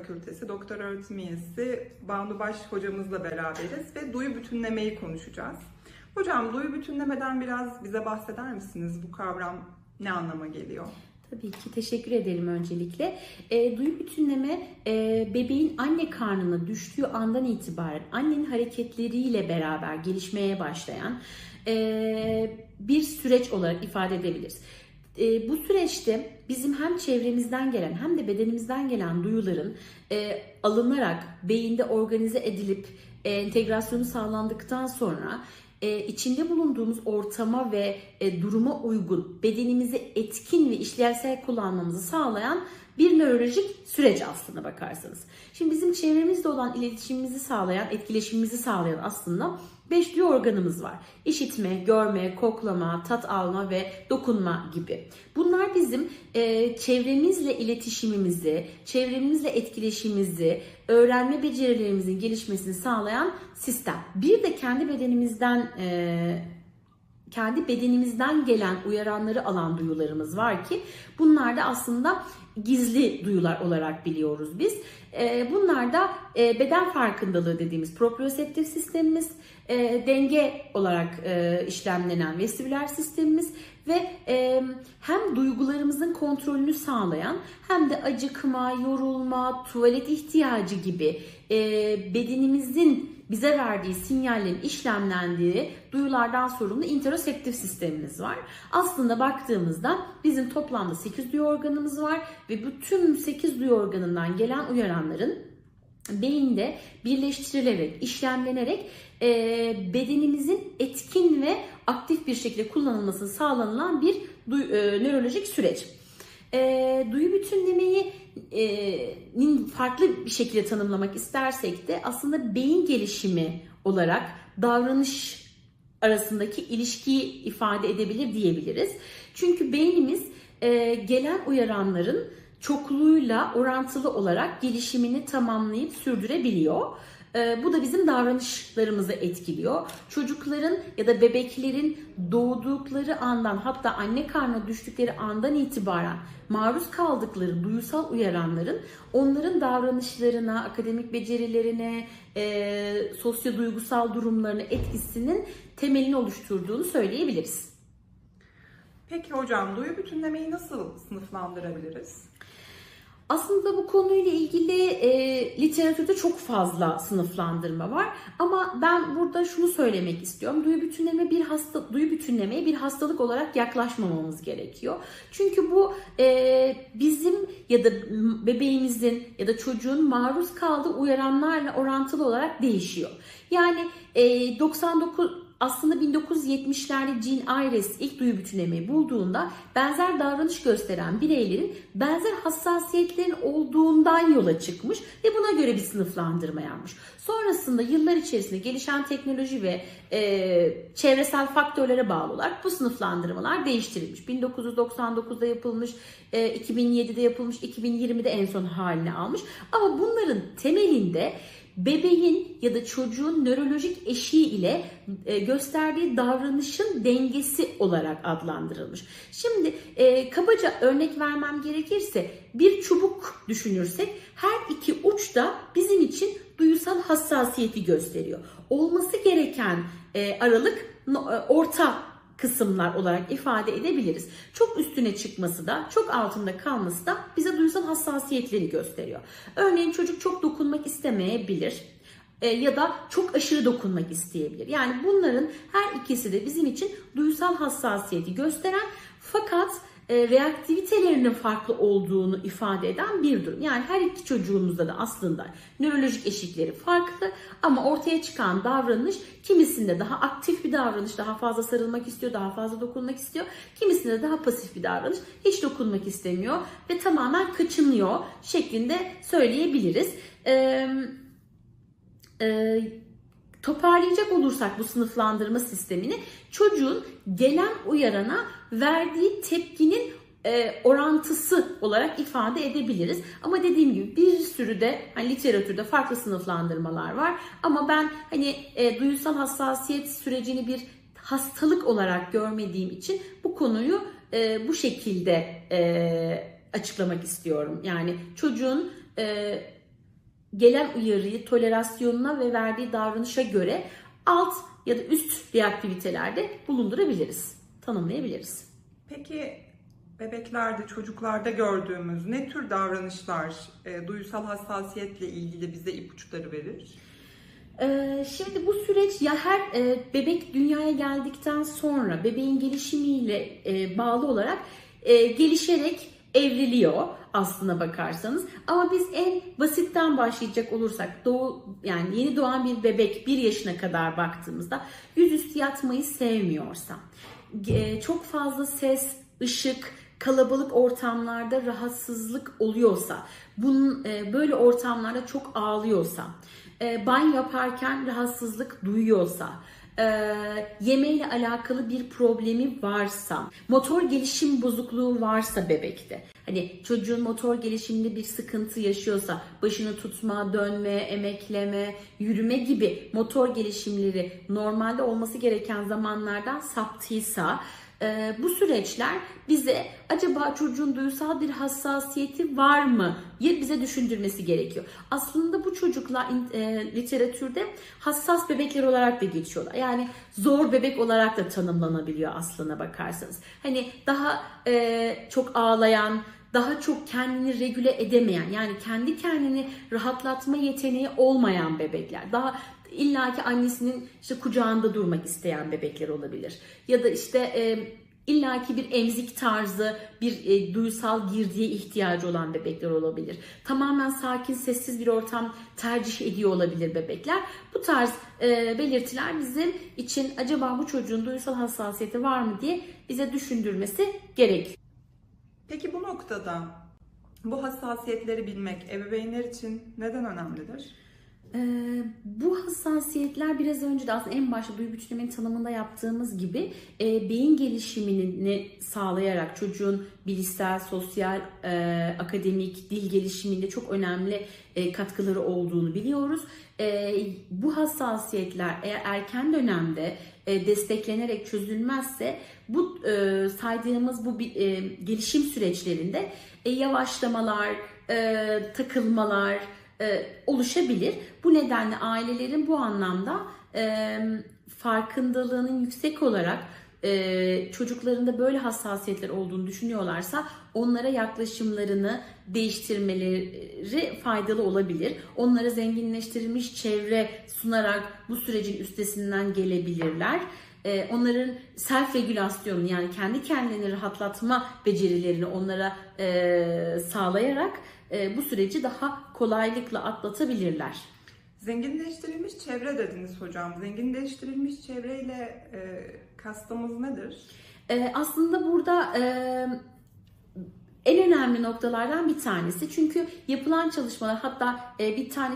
Fakültesi Doktor Öğretim Üyesi Banu Baş hocamızla beraberiz ve duyu bütünlemeyi konuşacağız. Hocam, duyu bütünlemeden biraz bize bahseder misiniz? Bu kavram ne anlama geliyor? Tabii ki, teşekkür edelim öncelikle. Duyu bütünleme bebeğin anne karnına düştüğü andan itibaren annenin hareketleriyle beraber gelişmeye başlayan bir süreç olarak ifade edebiliriz. Bu süreçte bizim hem çevremizden gelen hem de bedenimizden gelen duyuların alınarak beyinde organize edilip entegrasyonu sağlandıktan sonra içinde bulunduğumuz ortama ve duruma uygun bedenimizi etkin ve işlevsel kullanmamızı sağlayan bir nörolojik süreç aslında bakarsanız. Şimdi bizim çevremizde olan iletişimimizi sağlayan, etkileşimimizi sağlayan aslında 5 duyu organımız var. İşitme, görme, koklama, tat alma ve dokunma gibi. Bunlar bizim çevremizle iletişimimizi, çevremizle etkileşimimizi, öğrenme becerilerimizin gelişmesini sağlayan sistem. Bir de kendi bedenimizden gelen uyaranları alan duyularımız var ki bunlar da aslında gizli duyular olarak biliyoruz biz. Bunlar da beden farkındalığı dediğimiz proprioseptif sistemimiz, denge olarak işlemlenen vestibüler sistemimiz ve hem duygularımızın kontrolünü sağlayan hem de acıkma, yorulma, tuvalet ihtiyacı gibi bedenimizin bize verdiği sinyallerin işlemlendiği duyulardan sorumlu interoseptif sistemimiz var. Aslında baktığımızda bizim toplamda 8 duyu organımız var ve bu tüm 8 duyu organından gelen uyaranların beyinde birleştirilerek, işlemlenerek bedenimizin etkin ve aktif bir şekilde kullanılması sağlanılan bir nörolojik süreç. Duyu bütünlemeyi farklı bir şekilde tanımlamak istersek de aslında beyin gelişimi olarak davranış arasındaki ilişkiyi ifade edebilir diyebiliriz. Çünkü beynimiz gelen uyaranların çokluğuyla orantılı olarak gelişimini tamamlayıp sürdürebiliyor. Bu da bizim davranışlarımızı etkiliyor. Çocukların ya da bebeklerin doğdukları andan, hatta anne karnına düştükleri andan itibaren maruz kaldıkları duyusal uyaranların onların davranışlarına, akademik becerilerine, sosyo-duygusal durumlarına etkisinin temelini oluşturduğunu söyleyebiliriz. Peki hocam, duyu bütünlemeyi nasıl sınıflandırabiliriz? Aslında bu konuyla ilgili literatürde çok fazla sınıflandırma var. Ama ben burada şunu söylemek istiyorum. Duyu bütünlemeye bir hastalık olarak yaklaşmamamız gerekiyor. Çünkü bu bizim ya da bebeğimizin ya da çocuğun maruz kaldığı uyaranlarla orantılı olarak değişiyor. Yani 1970'lerde Jean Ayres ilk duyu bütünlemeyi bulduğunda benzer davranış gösteren bireylerin benzer hassasiyetlerin olduğundan yola çıkmış ve buna göre bir sınıflandırma yapmış. Sonrasında yıllar içerisinde gelişen teknoloji ve çevresel faktörlere bağlı olarak bu sınıflandırmalar değiştirilmiş. 1999'da yapılmış, 2007'de yapılmış, 2020'de en son halini almış. Ama bunların temelinde bebeğin ya da çocuğun nörolojik eşiği ile gösterdiği davranışın dengesi olarak adlandırılmış. Şimdi kabaca örnek vermem gerekirse bir çubuk düşünürsek her iki uç da bizim için duyusal hassasiyeti gösteriyor. Olması gereken aralık orta kısımlar olarak ifade edebiliriz. Çok üstüne çıkması da, çok altında kalması da bize duyusal hassasiyetleri gösteriyor. Örneğin çocuk çok dokunmak istemeyebilir ya da çok aşırı dokunmak isteyebilir. Yani bunların her ikisi de bizim için duyusal hassasiyeti gösteren fakat reaktivitelerinin farklı olduğunu ifade eden bir durum. Yani her iki çocuğumuzda da aslında nörolojik eşikleri farklı ama ortaya çıkan davranış kimisinde daha aktif bir davranış, daha fazla sarılmak istiyor, daha fazla dokunmak istiyor. Kimisinde daha pasif bir davranış, hiç dokunmak istemiyor ve tamamen kaçınıyor şeklinde söyleyebiliriz. Toparlayacak olursak bu sınıflandırma sistemini, çocuğun gelen uyarana verdiği tepkinin orantısı olarak ifade edebiliriz. Ama dediğim gibi bir sürü de literatürde farklı sınıflandırmalar var. Ama ben duyusal hassasiyet sürecini bir hastalık olarak görmediğim için bu konuyu bu şekilde açıklamak istiyorum. Yani çocuğun gelen uyarıyı tolerasyonuna ve verdiği davranışa göre alt ya da üst reaktivitelerde bulundurabiliriz, tanımlayabiliriz. Peki bebeklerde, çocuklarda gördüğümüz ne tür davranışlar duysal hassasiyetle ilgili bize ipuçları verir? Şimdi bu süreç ya her bebek dünyaya geldikten sonra bebeğin gelişimiyle bağlı olarak gelişerek evriliyor aslına bakarsanız. Ama biz en basitten başlayacak olursak yani yeni doğan bir bebek 1 yaşına kadar baktığımızda yüzüstü yatmayı sevmiyorsa, çok fazla ses, ışık, kalabalık ortamlarda rahatsızlık oluyorsa, böyle ortamlarda çok ağlıyorsa, banyo yaparken rahatsızlık duyuyorsa, yemeğiyle alakalı bir problemi varsa, motor gelişim bozukluğu varsa bebekte, hani çocuğun motor gelişiminde bir sıkıntı yaşıyorsa, başını tutma, dönme, emekleme, yürüme gibi motor gelişimleri normalde olması gereken zamanlardan saptıysa, bu süreçler bize acaba çocuğun duysal bir hassasiyeti var mı diye bize düşündürmesi gerekiyor. Aslında bu çocuklar literatürde hassas bebekler olarak da geçiyorlar. Yani zor bebek olarak da tanımlanabiliyor aslına bakarsanız. Hani daha çok ağlayan, daha çok kendini regüle edemeyen, yani kendi kendini rahatlatma yeteneği olmayan bebekler. Daha illaki annesinin kucağında durmak isteyen bebekler olabilir. Ya da illaki bir emzik tarzı bir duysal girdiye ihtiyacı olan bebekler olabilir. Tamamen sakin, sessiz bir ortam tercih ediyor olabilir bebekler. Bu tarz belirtiler bizim için acaba bu çocuğun duysal hassasiyeti var mı diye bize düşündürmesi gerekiyor. Peki bu noktada bu hassasiyetleri bilmek ebeveynler için neden önemlidir? Bu hassasiyetler biraz önce de aslında en başta duyu bütünlemenin tanımında yaptığımız gibi beyin gelişimini sağlayarak çocuğun bilişsel, sosyal, akademik, dil gelişiminde çok önemli katkıları olduğunu biliyoruz. Bu hassasiyetler eğer erken dönemde desteklenerek çözülmezse bu saydığımız bu gelişim süreçlerinde yavaşlamalar, takılmalar oluşabilir. Bu nedenle ailelerin bu anlamda farkındalığının yüksek olarak çocuklarında böyle hassasiyetler olduğunu düşünüyorlarsa onlara yaklaşımlarını değiştirmeleri faydalı olabilir. Onlara zenginleştirilmiş çevre sunarak bu sürecin üstesinden gelebilirler. Onların self regülasyonunu, yani kendi kendini rahatlatma becerilerini onlara sağlayarak bu süreci daha kolaylıkla atlatabilirler. Zenginleştirilmiş çevre dediniz hocam. Zenginleştirilmiş çevreyle kastımız nedir? Aslında burada en önemli noktalardan bir tanesi. Çünkü yapılan çalışmalar, hatta bir tane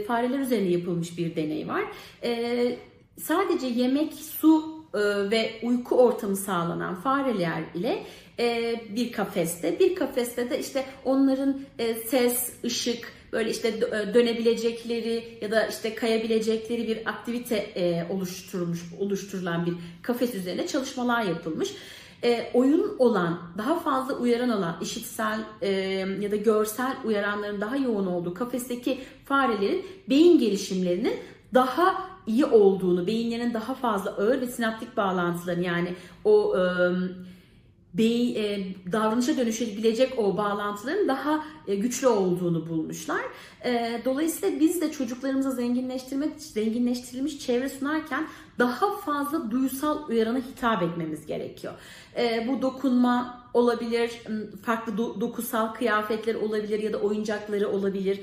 fareler üzerine yapılmış bir deney var. Sadece yemek, su ve uyku ortamı sağlanan fareler ile bir kafeste de onların ses, ışık, böyle dönebilecekleri ya da kayabilecekleri bir aktivite oluşturulan bir kafes üzerine çalışmalar yapılmış. Oyun olan, daha fazla uyaran olan, işitsel ya da görsel uyaranların daha yoğun olduğu kafesteki farelerin beyin gelişimlerinin daha iyi olduğunu, beyinlerinin daha fazla ağır ve sinaptik bağlantıların, yani o davranışa dönüşebilecek o bağlantıların daha güçlü olduğunu bulmuşlar. Dolayısıyla biz de çocuklarımıza zenginleştirilmiş çevre sunarken daha fazla duysal uyarana hitap etmemiz gerekiyor. Bu dokunma olabilir, farklı dokusal kıyafetler olabilir ya da oyuncakları olabilir,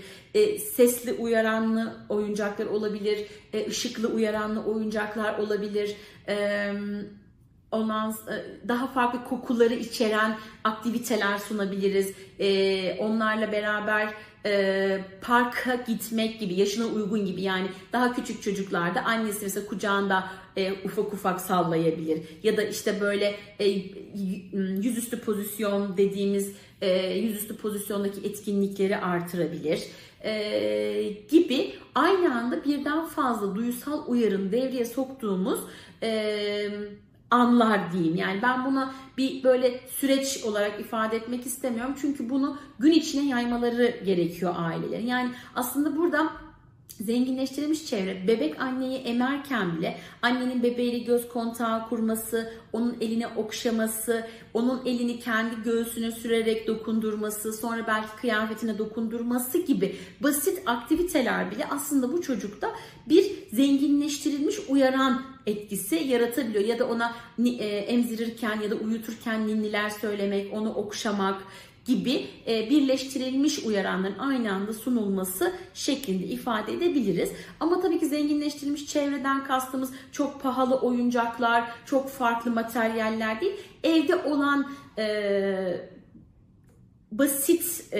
sesli uyaranlı oyuncaklar olabilir, ışıklı uyaranlı oyuncaklar olabilir. Ondan daha farklı kokuları içeren aktiviteler sunabiliriz. Onlarla beraber parka gitmek gibi, yaşına uygun gibi, yani daha küçük çocuklarda annesi mesela kucağında ufak ufak sallayabilir. Ya da böyle yüzüstü pozisyon dediğimiz yüzüstü pozisyondaki etkinlikleri artırabilir. Gibi aynı anda birden fazla duysal uyarın devreye soktuğumuz anlar diyeyim. Yani ben bunu bir böyle süreç olarak ifade etmek istemiyorum. Çünkü bunu gün içine yaymaları gerekiyor ailelerin. Yani aslında burada zenginleştirilmiş çevre, bebek anneyi emerken bile annenin bebeğiyle göz kontağı kurması, onun eline okşaması, onun elini kendi göğsüne sürerek dokundurması, sonra belki kıyafetine dokundurması gibi basit aktiviteler bile aslında bu çocukta bir zenginleştirilmiş uyaran etkisi yaratabiliyor. Ya da ona emzirirken ya da uyuturken ninniler söylemek, onu okşamak gibi birleştirilmiş uyaranların aynı anda sunulması şeklinde ifade edebiliriz. Ama tabii ki zenginleştirilmiş çevreden kastımız çok pahalı oyuncaklar, çok farklı materyaller değil. Evde olan basit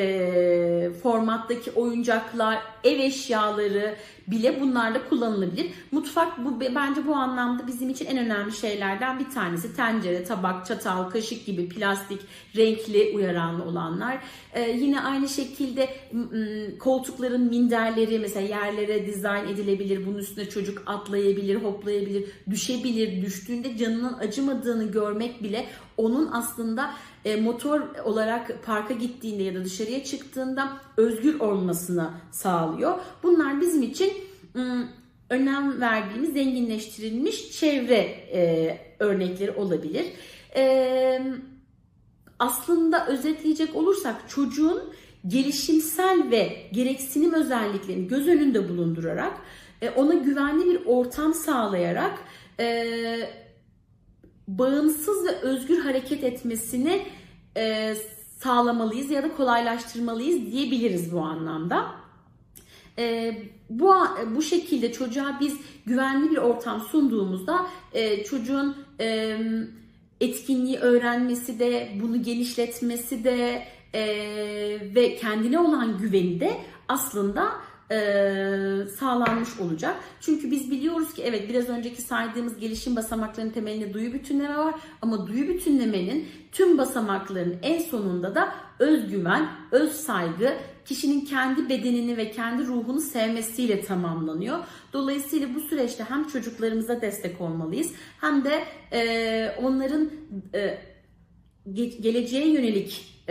formattaki oyuncaklar, ev eşyaları bile bunlarla kullanılabilir. Mutfak bence bu anlamda bizim için en önemli şeylerden bir tanesi. Tencere, tabak, çatal, kaşık gibi plastik, renkli, uyaranlı olanlar. Yine aynı şekilde koltukların minderleri mesela yerlere dizayn edilebilir. Bunun üstüne çocuk atlayabilir, hoplayabilir, düşebilir. Düştüğünde canının acımadığını görmek bile onun aslında motor olarak parka gittiğinde ya da dışarıya çıktığında özgür olmasını sağlıyor. Bunlar bizim için önem verdiğimiz zenginleştirilmiş çevre örnekleri olabilir. Aslında özetleyecek olursak çocuğun gelişimsel ve gereksinim özelliklerini göz önünde bulundurarak ona güvenli bir ortam sağlayarak bağımsız ve özgür hareket etmesini sağlamalıyız ya da kolaylaştırmalıyız diyebiliriz bu anlamda. Bu şekilde çocuğa biz güvenli bir ortam sunduğumuzda çocuğun etkinliği öğrenmesi de, bunu genişletmesi de ve kendine olan güveni de aslında sağlanmış olacak. Çünkü biz biliyoruz ki evet biraz önceki saydığımız gelişim basamaklarının temelinde duyu bütünleme var ama duyu bütünlemenin tüm basamaklarının en sonunda da özgüven, öz saygı, kişinin kendi bedenini ve kendi ruhunu sevmesiyle tamamlanıyor. Dolayısıyla bu süreçte hem çocuklarımıza destek olmalıyız hem de onların geleceğe yönelik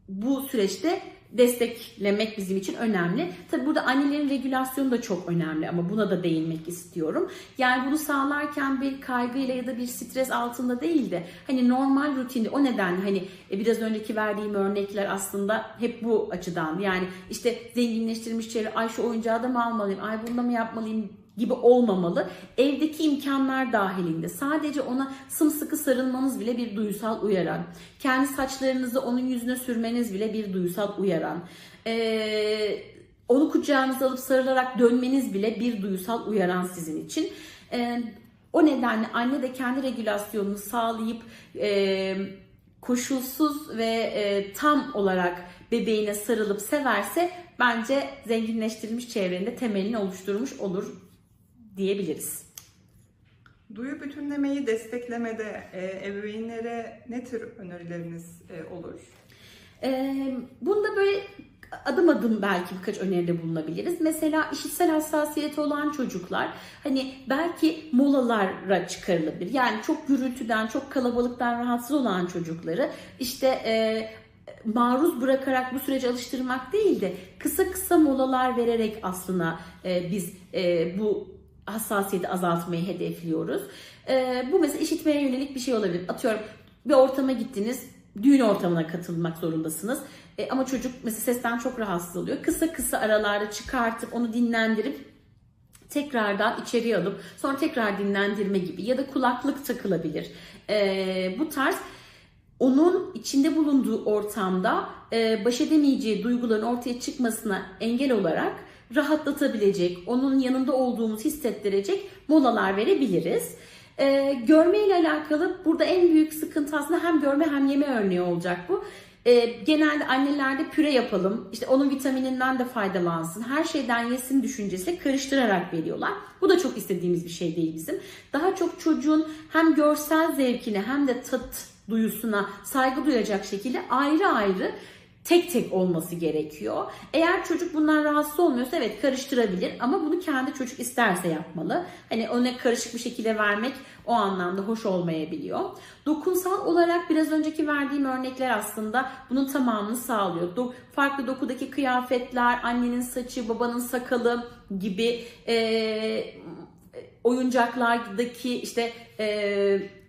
bu süreçte desteklemek bizim için önemli. Tabii burada annelerin regülasyonu da çok önemli ama buna da değinmek istiyorum. Yani bunu sağlarken bir kaygıyla ya da bir stres altında değil de hani normal rutinde o nedenle hani biraz önceki verdiğim örnekler aslında hep bu açıdan. Yani işte zenginleştirilmiş çevre, ay şu oyuncağı da mı almalıyım, ay bunu da mı yapmalıyım gibi olmamalı. Evdeki imkanlar dahilinde sadece ona sımsıkı sarılmanız bile bir duysal uyaran. Kendi saçlarınızı onun yüzüne sürmeniz bile bir duysal uyaran. Onu kucağınıza alıp sarılarak dönmeniz bile bir duysal uyaran sizin için. O nedenle anne de kendi regülasyonunu sağlayıp koşulsuz ve tam olarak bebeğine sarılıp severse bence zenginleştirilmiş çevrenin de temelini oluşturmuş olur diyebiliriz. Duyu bütünlemeyi desteklemede ebeveynlere ne tür önerileriniz olur? Bunda böyle adım adım belki birkaç öneride bulunabiliriz. Mesela işitsel hassasiyeti olan çocuklar hani belki molalara çıkarılabilir. Yani çok gürültüden, çok kalabalıktan rahatsız olan çocukları işte maruz bırakarak bu sürece alıştırmak değil de kısa kısa molalar vererek aslında biz bu hassasiyeti azaltmayı hedefliyoruz. Bu mesela işitmeye yönelik bir şey olabilir. Atıyorum bir ortama gittiniz, düğün ortamına katılmak zorundasınız. Ama çocuk mesela sesten çok rahatsız oluyor. Kısa kısa aralarda çıkartıp onu dinlendirip tekrardan içeriye alıp sonra tekrar dinlendirme gibi ya da kulaklık takılabilir. Bu tarz onun içinde bulunduğu ortamda baş edemeyeceği duyguların ortaya çıkmasına engel olarak rahatlatabilecek, onun yanında olduğumuzu hissettirecek molalar verebiliriz. Görme ile alakalı burada en büyük sıkıntı aslında hem görme hem yeme örneği olacak bu. Genelde annelerde püre yapalım, işte onun vitamininden de faydalansın, her şeyden yesin düşüncesiyle karıştırarak veriyorlar. Bu da çok istediğimiz bir şey değil bizim. Daha çok çocuğun hem görsel zevkine hem de tat duyusuna saygı duyacak şekilde ayrı ayrı tek tek olması gerekiyor. Eğer çocuk bundan rahatsız olmuyorsa evet karıştırabilir ama bunu kendi çocuk isterse yapmalı. Hani ona karışık bir şekilde vermek o anlamda hoş olmayabiliyor. Dokunsal olarak biraz önceki verdiğim örnekler aslında bunun tamamını sağlıyor. Farklı dokudaki kıyafetler, annenin saçı, babanın sakalı gibi oyuncaklardaki işte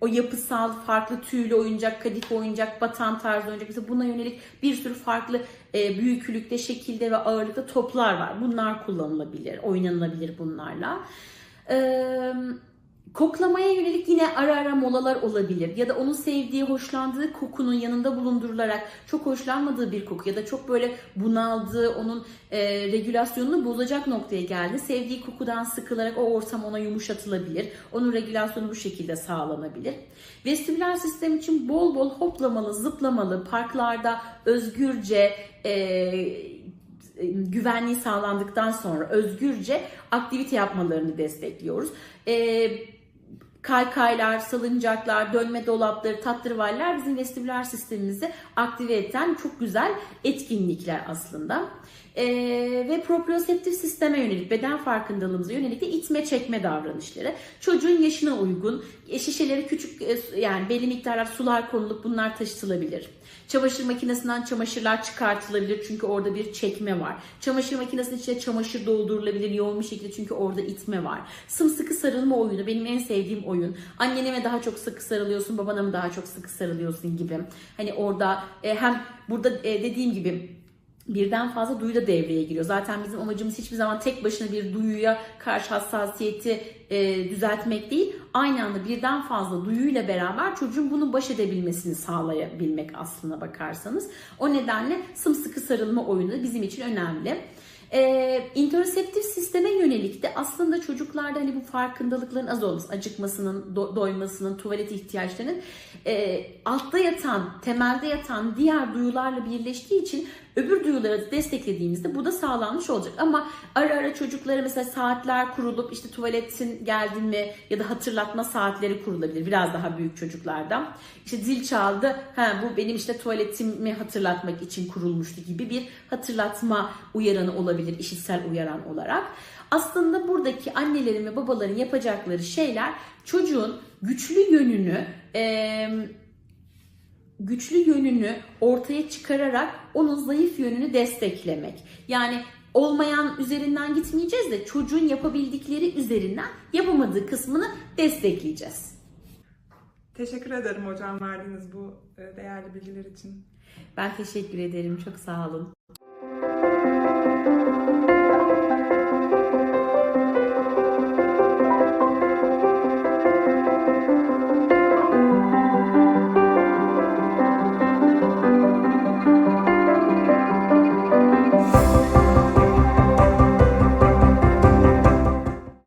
o yapısal farklı tüylü oyuncak, kadife oyuncak, batan tarzı oyuncak, mesela buna yönelik bir sürü farklı büyüklükte, şekilde ve ağırlıkta toplar var. Bunlar kullanılabilir, oynanılabilir bunlarla. Koklamaya yönelik yine ara ara molalar olabilir ya da onun sevdiği, hoşlandığı kokunun yanında bulundurularak çok hoşlanmadığı bir koku ya da çok böyle bunaldığı, onun regülasyonunu bozacak noktaya geldi. Sevdiği kokudan sıkılarak o ortam ona yumuşatılabilir. Onun regülasyonu bu şekilde sağlanabilir. Vestibüler sistem için bol bol hoplamalı, zıplamalı, parklarda özgürce güvenliği sağlandıktan sonra özgürce aktivite yapmalarını destekliyoruz. Kaykaylar, salıncaklar, dönme dolapları, tahterevalliler bizim vestibüler sistemimizi aktive eden çok güzel etkinlikler aslında. Ve proprioseptif sisteme yönelik, beden farkındalığımıza yönelik de itme çekme davranışları. Çocuğun yaşına uygun, şişeleri küçük, yani belli miktarlar sular konulup bunlar taşıtılabilir. Çamaşır makinesinden çamaşırlar çıkartılabilir çünkü orada bir çekme var. Çamaşır makinesinin içine çamaşır doldurulabilir yoğun bir şekilde çünkü orada itme var. Sımsıkı sarılma oyunu benim en sevdiğim oyun. Annene mi daha çok sıkı sarılıyorsun, babana mı daha çok sıkı sarılıyorsun gibi. Hani orada hem burada dediğim gibi birden fazla duyu da devreye giriyor. Zaten bizim amacımız hiçbir zaman tek başına bir duyuya karşı hassasiyeti düzeltmek değil. Aynı anda birden fazla duyuyla beraber çocuğun bunu baş edebilmesini sağlayabilmek aslına bakarsanız. O nedenle sımsıkı sarılma oyunu da bizim için önemli. İnteroceptif sisteme yönelik de aslında çocuklarda hani bu farkındalıkların az olması, acıkmasının, doymasının, tuvalet ihtiyaçlarının altta yatan, temelde yatan diğer duyularla birleştiği için öbür duyuları desteklediğimizde bu da sağlanmış olacak. Ama ara ara çocuklara mesela saatler kurulup işte tuvaletin geldin mi ya da hatırlatma saatleri kurulabilir. Biraz daha büyük çocuklardan. İşte zil çaldı, bu benim işte tuvaletimi hatırlatmak için kurulmuştu gibi bir hatırlatma uyaranı olabilir, işitsel uyaran olarak. Aslında buradaki annelerin ve babaların yapacakları şeyler çocuğun güçlü yönünü ortaya çıkararak onun zayıf yönünü desteklemek. Yani olmayan üzerinden gitmeyeceğiz de çocuğun yapabildikleri üzerinden yapamadığı kısmını destekleyeceğiz. Teşekkür ederim hocam verdiğiniz bu değerli bilgiler için. Ben teşekkür ederim. Çok sağ olun.